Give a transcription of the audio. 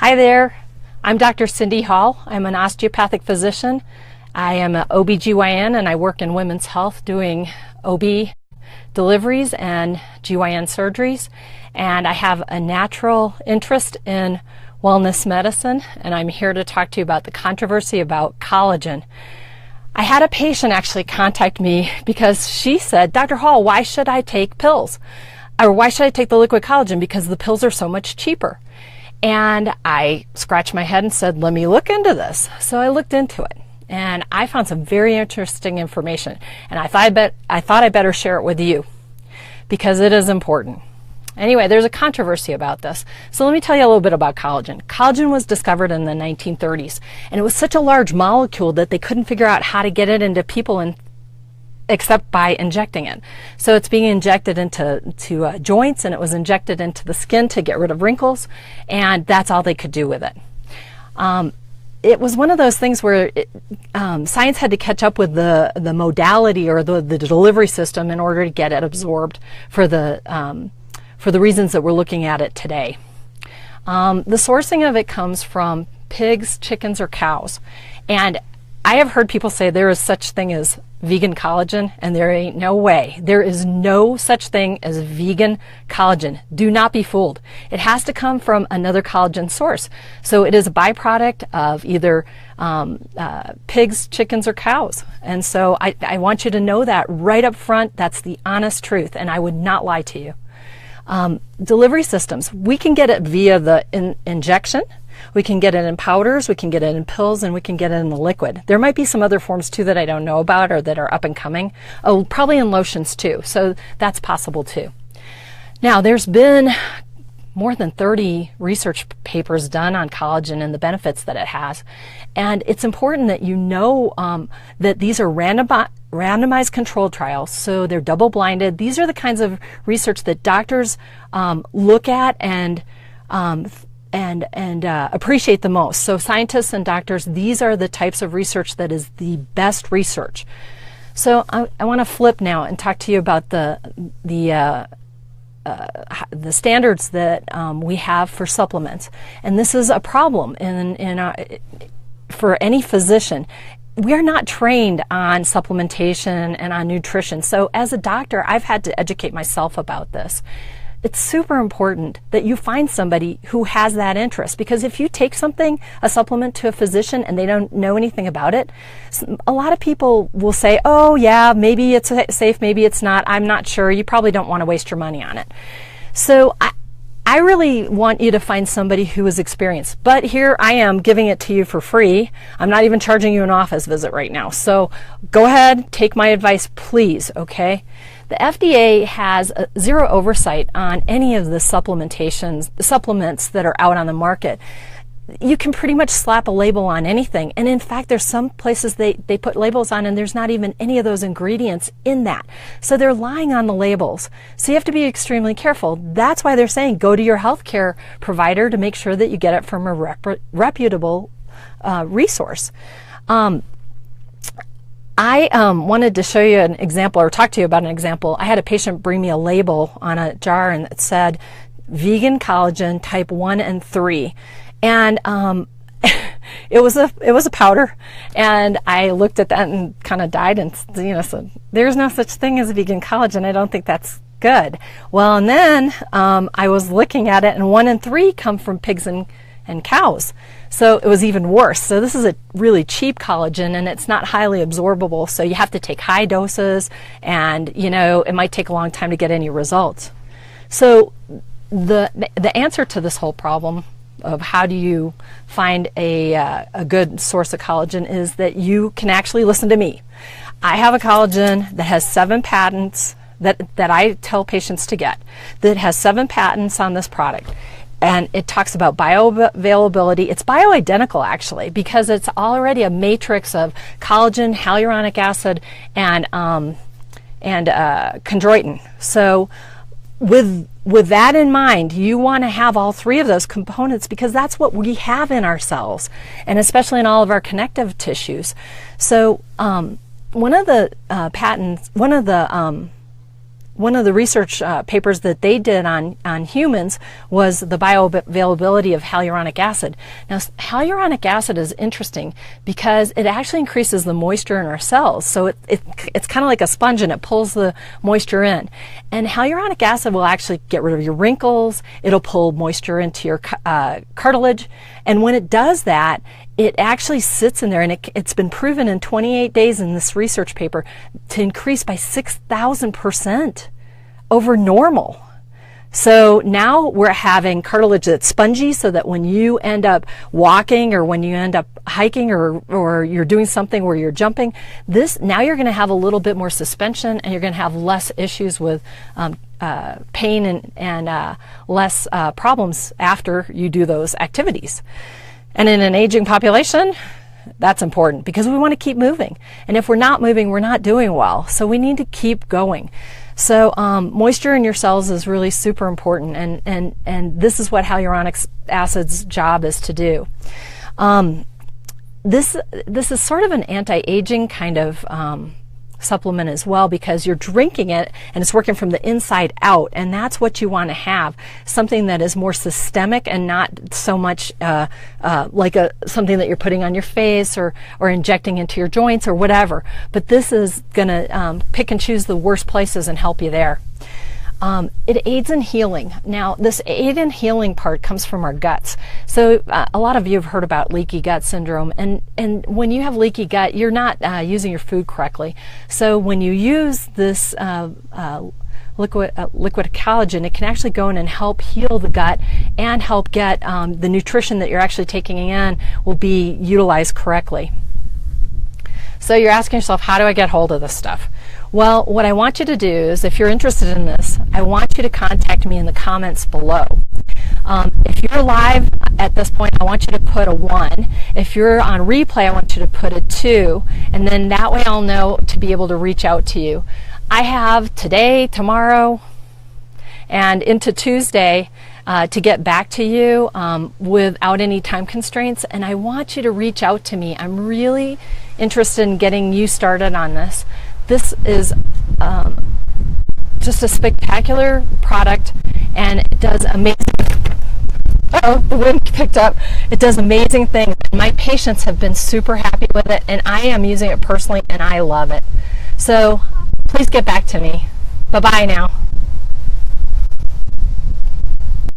Hi there, I'm Dr. Cindy Hall. I'm an osteopathic physician. I am an OB/GYN and I work in women's health doing OB deliveries and GYN surgeries. And I have a natural interest in wellness medicine, and I'm here to talk to you about the controversy about collagen. I had a patient actually contact me because she said, Dr. Hall, why should I take pills? Or why should I take the liquid collagen? Because the pills are so much cheaper. And I scratched my head and said, let me look into this. So I looked into it and I found some very interesting information. And I thought I better share it with you because it is important. Anyway, there's a controversy about this. So let me tell you a little bit about collagen. Collagen was discovered in the 1930s, and it was such a large molecule that they couldn't figure out how to get it into people except by injecting it. So it's being injected into joints, and it was injected into the skin to get rid of wrinkles, and that's all they could do with it. It was one of those things where science had to catch up with the modality or the delivery system in order to get it absorbed for the reasons that we're looking at it today. The sourcing of it comes from pigs, chickens, or cows. And I have heard people say there is such thing as vegan collagen, and there ain't no way. There is no such thing as vegan collagen. Do not be fooled. It has to come from another collagen source. So it is a byproduct of either pigs, chickens, or cows. And so I want you to know that right up front. That's the honest truth, and I would not lie to you. Delivery systems, we can get it via the injection, we can get it in powders, we can get it in pills, and we can get it in the liquid. There might be some other forms too that I don't know about or that are up and coming. Oh, probably in lotions too, so that's possible too. Now, there's been more than 30 research papers done on collagen and the benefits that it has. And it's important that you know that these are randomized controlled trials, so they're double-blinded. These are the kinds of research that doctors look at and appreciate the most. So scientists and doctors, these are the types of research that is the best research. So I want to flip now and talk to you about the standards that we have for supplements. And this is a problem for any physician. We're not trained on supplementation and on nutrition. So as a doctor, I've had to educate myself about this. It's super important that you find somebody who has that interest, because if you take a supplement to a physician and they don't know anything about it, a lot of people will say, oh yeah, maybe it's safe, maybe it's not, I'm not sure, you probably don't want to waste your money on it. So I really want you to find somebody who is experienced. But here I am giving it to you for free. I'm not even charging you an office visit right now. So go ahead, take my advice, please, okay? The FDA has zero oversight on any of the supplements that are out on the market. You can pretty much slap a label on anything. And in fact, there's some places they put labels on and there's not even any of those ingredients in that. So they're lying on the labels. So you have to be extremely careful. That's why they're saying go to your healthcare provider to make sure that you get it from a reputable resource. I wanted to show you an example, or talk to you about an example. I had a patient bring me a label on a jar and it said vegan collagen type 1 and 3. And it was a powder, and I looked at that and kind of died and said, there's no such thing as vegan collagen. I don't think that's good. Well, and then I was looking at it, and 1 and 3 come from pigs and cows. So it was even worse. So this is a really cheap collagen, and it's not highly absorbable. So you have to take high doses, and it might take a long time to get any results. So the answer to this whole problem of how do you find a good source of collagen is that you can actually listen to me. I have a collagen that has 7 patents that I tell patients to get, that has 7 patents on this product. And it talks about bioavailability. It's bioidentical, actually, because it's already a matrix of collagen, hyaluronic acid, and chondroitin. So with that in mind, you want to have all 3 of those components, because that's what we have in our cells, and especially in all of our connective tissues. So one of the one of the research papers that they did on humans was the bioavailability of hyaluronic acid. Now, hyaluronic acid is interesting because it actually increases the moisture in our cells. So it's kind of like a sponge, and it pulls the moisture in. And hyaluronic acid will actually get rid of your wrinkles. It'll pull moisture into your cartilage. And when it does that, it actually sits in there, and it's been proven in 28 days in this research paper to increase by 6,000% over normal. So now we're having cartilage that's spongy, so that when you end up walking or when you end up hiking or you're doing something where you're jumping, now you're going to have a little bit more suspension, and you're going to have less issues with pain and less problems after you do those activities. And in an aging population, that's important because we want to keep moving. And if we're not moving, we're not doing well. So we need to keep going. So moisture in your cells is really super important, and this is what hyaluronic acid's job is to do. This is sort of an anti-aging kind of supplement as well, because you're drinking it and it's working from the inside out, and that's what you want to have, something that is more systemic and not so much like something that you're putting on your face or injecting into your joints or whatever. But this is going to pick and choose the worst places and help you there. It aids in healing. Now, this aid in healing part comes from our guts. So a lot of you have heard about leaky gut syndrome, and when you have leaky gut, you're not using your food correctly. So when you use this liquid collagen, it can actually go in and help heal the gut and help get the nutrition that you're actually taking in will be utilized correctly. So you're asking yourself, how do I get hold of this stuff? Well, what I want you to do is, if you're interested in this, I want you to contact me in the comments below. If you're live at this point, I want you to put a 1. If you're on replay, I want you to put a 2, and then that way I'll know to be able to reach out to you. I have today, tomorrow, and into Tuesday to get back to you without any time constraints, and I want you to reach out to me. I'm really interested in getting you started on this. This is just a spectacular product, and it does amazing. Oh, the wind picked up. It does amazing things. My patients have been super happy with it, and I am using it personally, and I love it. So please get back to me. Bye-bye now.